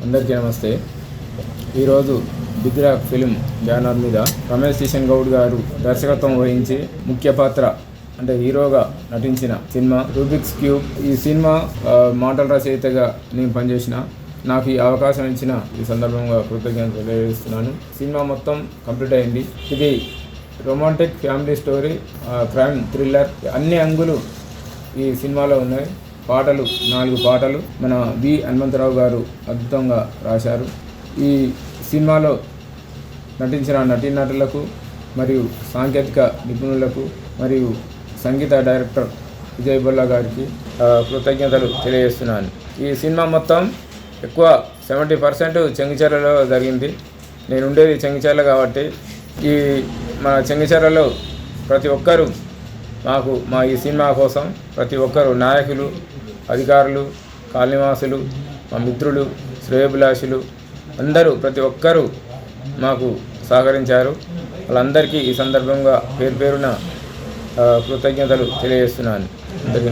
అందరికీ నమస్తే. ఈరోజు బిగ్ రాక్ ఫిల్మ్ బ్యానర్ మీద రమేష్ కిషన్ గౌడ్ గారు దర్శకత్వం వహించి ముఖ్య పాత్ర అంటే హీరోగా నటించిన సినిమా రూబిక్స్ క్యూబ్. ఈ సినిమా మాటల రచయితగా నేను పనిచేసిన. నాకు ఈ అవకాశం ఇచ్చిన ఈ సందర్భంగా కృతజ్ఞతలు తెలియజేస్తున్నాను. సినిమా మొత్తం కంప్లీట్ అయింది. ఇది romantic family story, crime thriller, అన్ని అంగులు ఈ సినిమాలో ఉన్నాయి. పాటలు 4 పాటలు మన బి హనుమంతరావు గారు అద్భుతంగా రాశారు. ఈ సినిమాలో నటించిన నటీనటులకు మరియు సాంకేతిక నిపుణులకు మరియు సంగీత డైరెక్టర్ విజయ్ బొల్లా గారికి కృతజ్ఞతలు తెలియజేస్తున్నాను. ఈ సినిమా మొత్తం ఎక్కువ 70% చెంగిచెర్లలో జరిగింది. నేను ఉండేది చెంగిచెర్ల కాబట్టి ఈ మన చెంగిచెర్లలో ప్రతి ఒక్కరూ మా ఈ సినిమా కోసం ప్రతి ఒక్కరు నాయకులు, అధికారులు, కాలనీవాసులు, మా మిత్రులు, శ్రేయోభిలాషులు అందరూ ప్రతి ఒక్కరూ మాకు సహకరించారు. వాళ్ళందరికీ ఈ సందర్భంగా పేరు పేరున కృతజ్ఞతలు తెలియజేస్తున్నాను. అందరికీ